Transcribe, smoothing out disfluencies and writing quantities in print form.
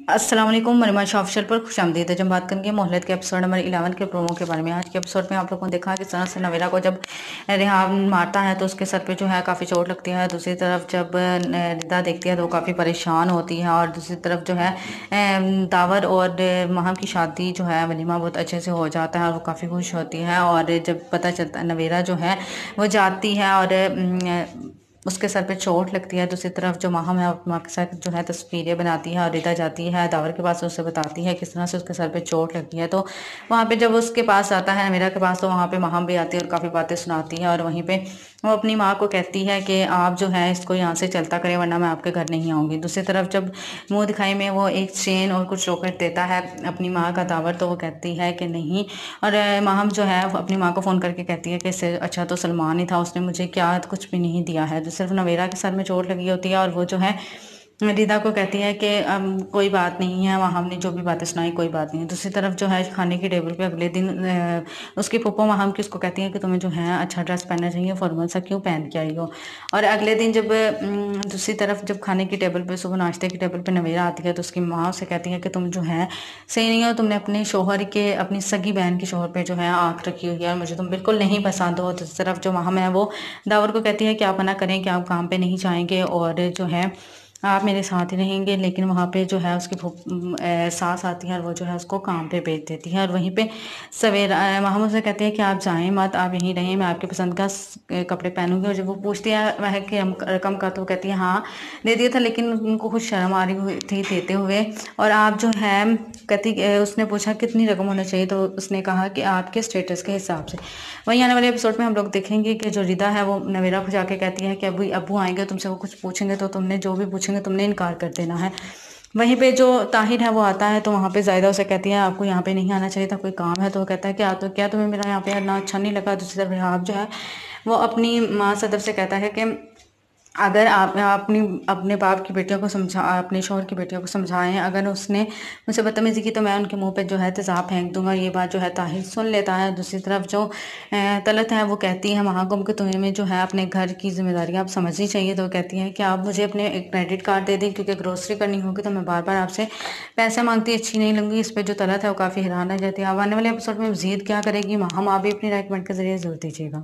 अस्सलाम वालेकुम मरिमा ऑफिशियल पर खुशामदीद है। जब बात करेंगे मोहल्लत के एपिसोड नंबर 11 के प्रोमो के बारे में। आज के एपिसोड में आप लोगों ने देखा किस तरह से नवेरा को जब रेहान मारता है तो उसके सर पे जो है काफ़ी चोट लगती है। दूसरी तरफ जब रिदा देखती है तो वो काफ़ी परेशान होती है। और दूसरी तरफ जो है दावर और महम की शादी जो है वलीमा बहुत अच्छे से हो जाता है और वो काफ़ी खुश होती है। और जब पता चलता है नवेरा जो है वो जाती है और उसके सर पे चोट लगती है। दूसरी तरफ जो माहम है माँ के साथ जो है तस्वीरें बनाती है और रिदा जाती है दावर के पास, उससे बताती है किस तरह से उसके सर पे चोट लगती है। तो वहाँ पे जब उसके पास आता है मीरा के पास तो वहाँ पे माहम भी आती है और काफ़ी बातें सुनाती है। और वहीं पे वो अपनी माँ को कहती है कि आप जो है इसको यहाँ से चलता करें वरना मैं आपके घर नहीं आऊँगी। दूसरी तरफ जब मुँह दिखाई में वो एक चेन और कुछ रॉकेट देता है अपनी माँ का दावर तो वो कहती है कि नहीं। और माहम जो है अपनी माँ को फ़ोन करके कहती है कि इससे अच्छा तो सलमान ही था, उसने मुझे क्या कुछ भी नहीं दिया है। जो सिर्फ नवेरा के सर में चोट लगी होती है और वो जो है रिदा को कहती है कि कोई बात नहीं है, वहाँ हमने जो भी बातें सुनाई कोई बात नहीं है। दूसरी तरफ जो है खाने की टेबल पे अगले दिन उसकी फूफो वहाँ की उसको कहती है कि तुम्हें जो है अच्छा ड्रेस पहनना चाहिए, फॉर्मल सा क्यों पहन के आई हो। और अगले दिन जब दूसरी तरफ जब खाने की टेबल पे सुबह नाश्ते की टेबल पे नवेरा आती है तो उसकी माँ उसे कहती है कि तुम जो है सही नहीं हो, तुमने अपने शोहर के अपनी सगी बहन के शोहर पे जो है आँख रखी हुई है और मुझे तुम बिल्कुल नहीं पसंद हो। दूसरी तरफ जो वहाँ है वो दावर को कहती है कि आप मना करें कि आप काम पे नहीं जाएंगे और जो है आप मेरे साथ ही रहेंगे। लेकिन वहाँ पे जो है उसकी सास आती है और वो जो है उसको काम पे भेज देती है। और वहीं पे सवेरा मोहम्मद से कहते हैं कि आप जाएं मत, आप यहीं रहें, मैं आपके पसंद का कपड़े पहनूंगी। और जब वो पूछती है वह कि रकम का तो कहती है हाँ दे दिया था, लेकिन उनको कुछ शर्म आ रही हुई थी देते हुए। और आप जो है कहती उसने पूछा कितनी रकम होना चाहिए तो उसने कहा कि आपके स्टेटस के हिसाब से। वहीं आने वाले एपिसोड में हम लोग देखेंगे कि जो रिदा है वो नवेरा को जाके कहती है कि अभी अब्बू आएंगे तुमसे वो कुछ पूछेंगे तो तुमने जो भी पूछेंगे तुमने इनकार कर देना है। वहीं पे जो ताहिर है वो आता है तो वहाँ पे जायदा उसे कहती है आपको यहाँ पे नहीं आना चाहिए था, कोई काम है। तो वो कहता है कि आ तो क्या तुम्हें मेरा यहाँ पे आना अच्छा नहीं लगा। दूसरी तरफ आप जो है वो अपनी माँ सदर से कहता है कि अगर आप अपनी अपने बाप की बेटियों को समझा अपने शोहर की बेटियों को समझाएं, अगर उसने मुझसे बदतमीजी की तो मैं उनके मुंह पे जो है तेज़ाब फेंक दूंगा। ये बात जो है ताहिर सुन लेता है। दूसरी तरफ जो तलत है वो कहती है महाकुम कि तुम्हें जो है अपने घर की जिम्मेदारी आप समझनी चाहिए। तो वो कहती है कि आप मुझे अपने क्रेडिट कार्ड दे दें क्योंकि ग्रोसरी करनी होगी तो मैं बार बार आपसे पैसे मांगती अच्छी नहीं लूँगी। इस पर जो तलत है वो काफ़ी हैरान रह जाती है। अब आने वाले एपिसोड में मजीद क्या करेगी हम आप भी अपनी राय कमेंट के जरिए जरूर दीजिएगा।